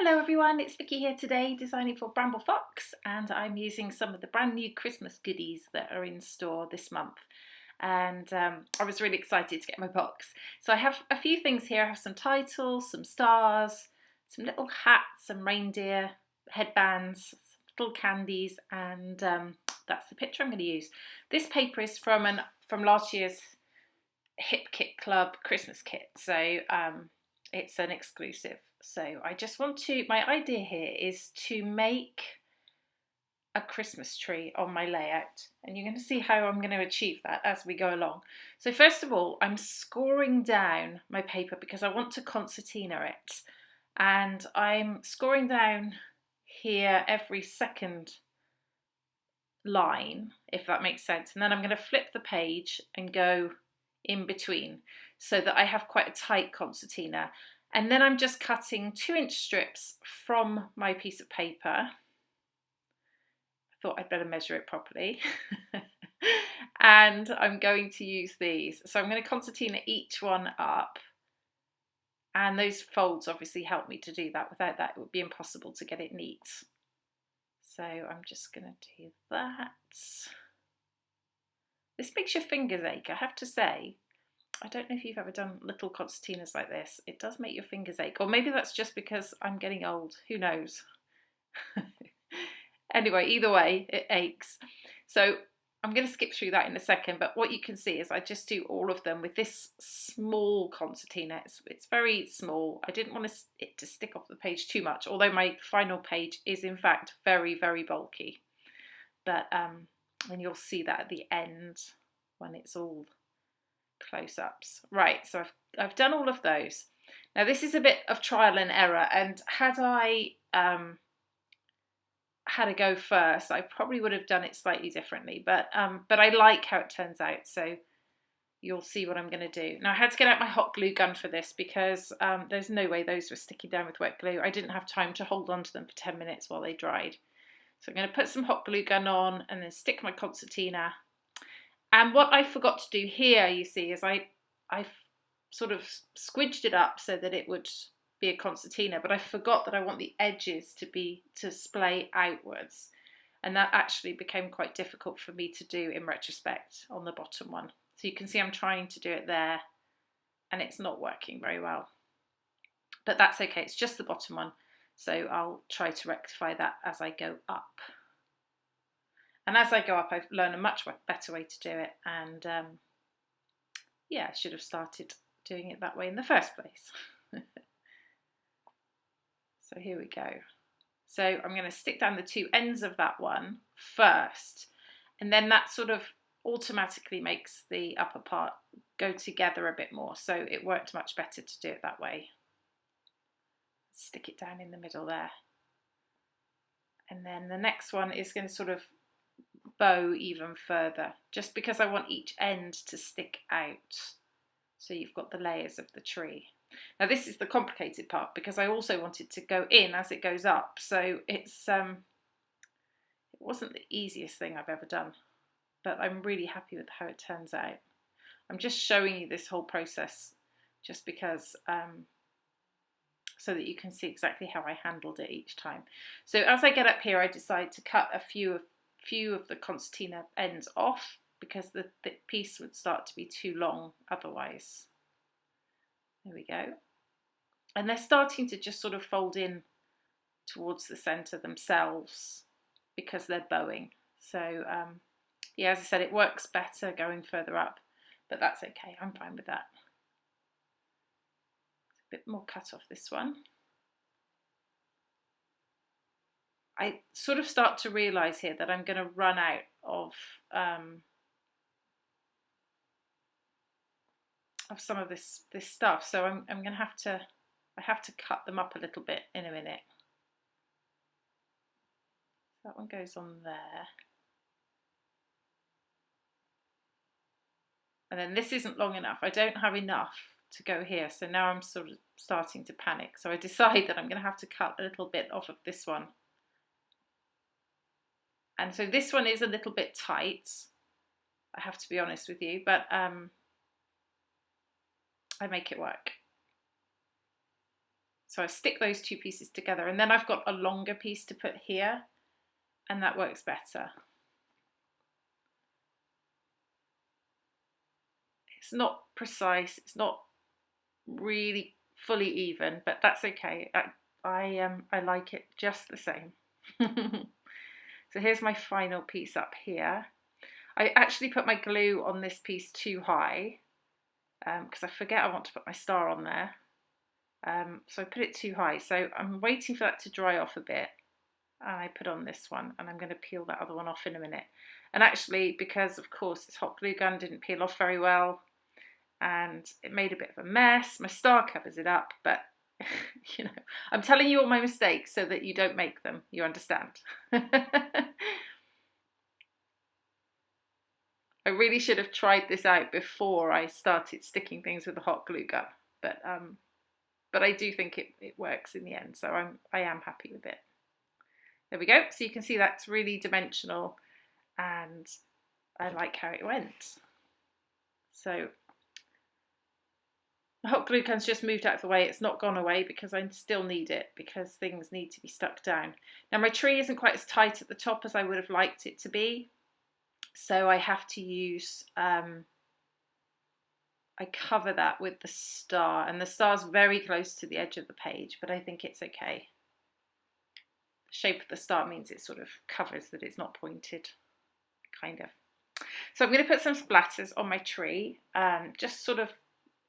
Hello everyone, it's Vicki here today designing for Bramble Fox, and I'm using some of the brand new Christmas goodies that are in store this month. And I was really excited to get my box. So I have a few things here. I have some titles, some stars, some little hats, some reindeer headbands, little candies, and that's the picture I'm going to use. This paper is from last year's Hip Kit Club Christmas kit, so it's an exclusive. So I just want to, my idea here is to make a Christmas tree on my layout, and you're going to see how I'm going to achieve that as we go along. So first of all, I'm scoring down my paper because I want to concertina it, and I'm scoring down here every second line, if that makes sense, and then I'm going to flip the page and go in between so that I have quite a tight concertina. And then I'm just cutting 2-inch strips from my piece of paper. I thought I'd better measure it properly. And I'm going to use these. So I'm going to concertina each one up. And those folds obviously help me to do that. Without that, it would be impossible to get it neat. So I'm just going to do that. This makes your fingers ache, I have to say. I don't know if you've ever done little concertinas like this. It does make your fingers ache. Or maybe that's just because I'm getting old. Who knows? Anyway, either way, it aches. So I'm going to skip through that in a second. But what you can see is I just do all of them with this small concertina. It's very small. I didn't want it to stick off the page too much. Although my final page is in fact very, very bulky. But and you'll see that at the end when it's all close-ups. Right, so I've done all of those. Now this is a bit of trial and error, and had I had a go first, I probably would have done it slightly differently, but I like how it turns out, so you'll see what I'm going to do. Now I had to get out my hot glue gun for this because there's no way those were sticking down with wet glue. I didn't have time to hold on to them for 10 minutes while they dried. So I'm going to put some hot glue gun on and then stick my concertina. And what I forgot to do here, you see, is I sort of squidged it up so that it would be a concertina, but I forgot that I want the edges to splay outwards. And that actually became quite difficult for me to do in retrospect on the bottom one. So you can see I'm trying to do it there and it's not working very well. But that's okay, it's just the bottom one. So I'll try to rectify that as I go up. And as I go up, I've learned a much better way to do it. And yeah, I should have started doing it that way in the first place. So here we go. So I'm going to stick down the two ends of that one first. And then that sort of automatically makes the upper part go together a bit more. So it worked much better to do it that way. Stick it down in the middle there. And then the next one is going to sort of bow even further, just because I want each end to stick out. So you've got the layers of the tree. Now this is the complicated part because I also wanted to go in as it goes up. So it wasn't the easiest thing I've ever done, but I'm really happy with how it turns out. I'm just showing you this whole process just because so that you can see exactly how I handled it each time. So as I get up here, I decide to cut a few of the concertina ends off because the piece would start to be too long otherwise. There we go. And they're starting to just sort of fold in towards the centre themselves because they're bowing. So yeah, as I said, it works better going further up, but that's okay, I'm fine with that. A bit more cut off this one. I sort of start to realise here that I'm going to run out of some of this stuff, so I'm going to have to cut them up a little bit in a minute. That one goes on there, and then this isn't long enough. I don't have enough to go here, so now I'm sort of starting to panic. So I decide that I'm going to have to cut a little bit off of this one. And so this one is a little bit tight, I have to be honest with you, but I make it work. So I stick those two pieces together, and then I've got a longer piece to put here, and that works better. It's not precise, it's not really fully even, but that's okay. I like it just the same. So here's my final piece up here. I actually put my glue on this piece too high because I forget I want to put my star on there. So I put it too high. So I'm waiting for that to dry off a bit. And I put on this one, and I'm going to peel that other one off in a minute. And actually, because of course this hot glue gun didn't peel off very well, and it made a bit of a mess. My star covers it up, but you know, I'm telling you all my mistakes so that you don't make them. You understand? I really should have tried this out before I started sticking things with the hot glue gun, but I do think it works in the end, so I am happy with it. There we go. So you can see that's really dimensional, and I like how it went. So the hot glue gun's just moved out of the way. It's not gone away because I still need it, because things need to be stuck down. Now my tree isn't quite as tight at the top as I would have liked it to be, so I have to use, I cover that with the star, and the star's very close to the edge of the page, but I think it's okay. The shape of the star means it sort of covers that it's not pointed, kind of. So I'm going to put some splatters on my tree, just sort of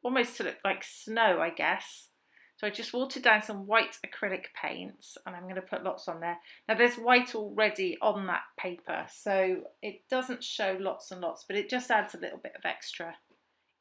almost to look like snow, I guess. So I just watered down some white acrylic paints, and I'm going to put lots on there. Now there's white already on that paper, so it doesn't show lots and lots, but it just adds a little bit of extra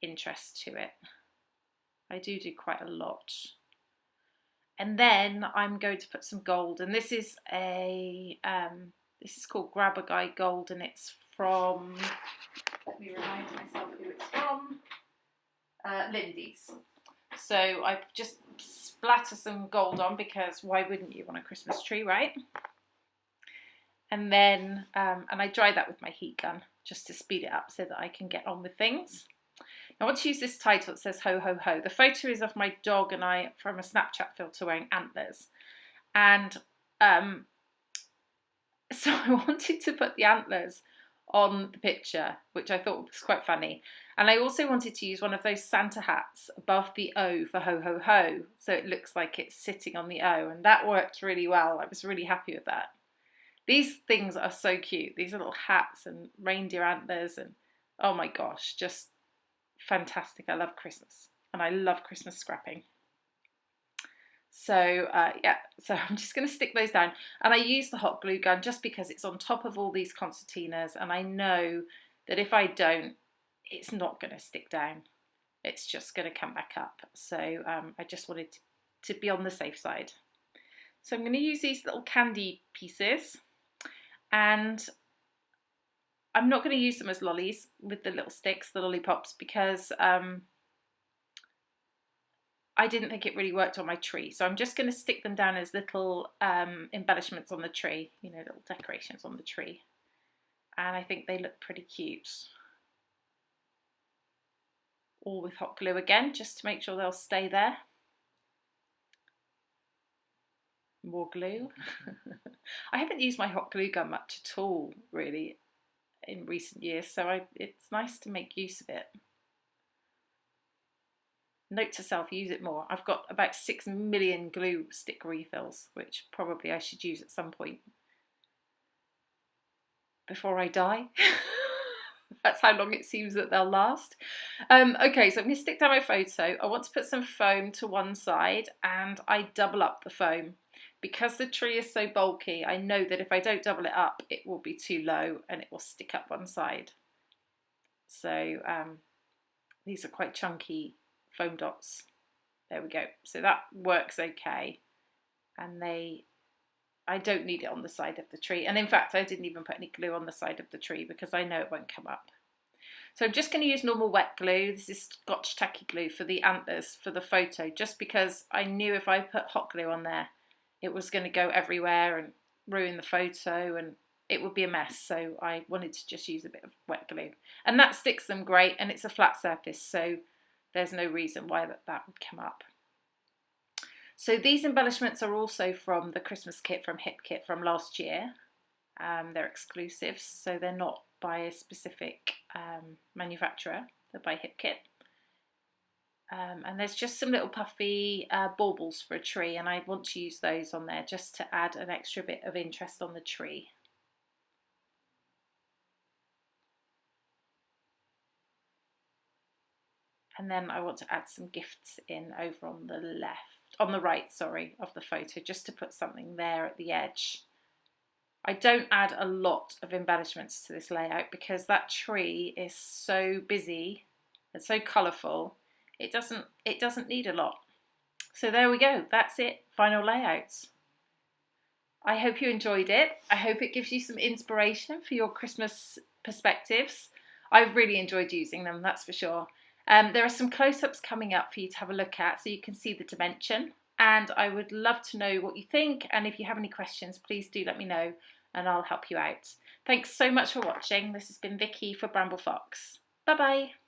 interest to it. I do quite a lot. And then I'm going to put some gold, and this is this is called Grab a Guy Gold, and it's from, let me remind myself who it's from, Lindy's. So I just splatter some gold on, because why wouldn't you on a Christmas tree, right? And then, and I dry that with my heat gun just to speed it up so that I can get on with things. I want to use this title that says Ho Ho Ho. The photo is of my dog and I from a Snapchat filter wearing antlers. And so I wanted to put the antlers on the picture, which I thought was quite funny. And I also wanted to use one of those Santa hats above the O for Ho Ho Ho, so it looks like it's sitting on the O, and that worked really well. I was really happy with that. These things are so cute. These little hats and reindeer antlers, and oh my gosh, just fantastic. I love Christmas, and I love Christmas scrapping. So yeah, so I'm just going to stick those down, and I use the hot glue gun just because it's on top of all these concertinas, and I know that if I don't, it's not going to stick down. It's just going to come back up. So I just wanted to be on the safe side. So I'm going to use these little candy pieces, and I'm not going to use them as lollies with the little sticks, the lollipops, because I didn't think it really worked on my tree. So I'm just going to stick them down as little embellishments on the tree, you know, little decorations on the tree. And I think they look pretty cute. All with hot glue again, just to make sure they'll stay there. More glue. I haven't used my hot glue gun much at all, really, in recent years, so it's nice to make use of it. Note to self, use it more. I've got about 6 million glue stick refills, which probably I should use at some point before I die. That's how long it seems that they'll last. Okay, so I'm going to stick down my photo. I want to put some foam to one side, and I double up the foam. Because the tree is so bulky, I know that if I don't double it up, it will be too low and it will stick up one side. So these are quite chunky foam dots. There we go. So that works okay. And I don't need it on the side of the tree. And in fact, I didn't even put any glue on the side of the tree because I know it won't come up. So I'm just going to use normal wet glue. This is Scotch tacky glue for the antlers for the photo, just because I knew if I put hot glue on there, it was going to go everywhere and ruin the photo and it would be a mess. So I wanted to just use a bit of wet glue. And that sticks them great, and it's a flat surface, so there's no reason why that would come up. So these embellishments are also from the Christmas kit from Hip Kit from last year. They're exclusives, so they're not by a specific manufacturer. They're by Hip Kit. And there's just some little puffy baubles for a tree, and I want to use those on there just to add an extra bit of interest on the tree. And then I want to add some gifts in over on the right, sorry, of the photo, just to put something there at the edge. I don't add a lot of embellishments to this layout because that tree is so busy and so colourful. It doesn't need a lot. So there we go. That's it. Final layouts. I hope you enjoyed it. I hope it gives you some inspiration for your Christmas perspectives. I've really enjoyed using them, that's for sure. There are some close-ups coming up for you to have a look at so you can see the dimension. And I would love to know what you think. And if you have any questions, please do let me know and I'll help you out. Thanks so much for watching. This has been Vicki for Bramble Fox. Bye-bye.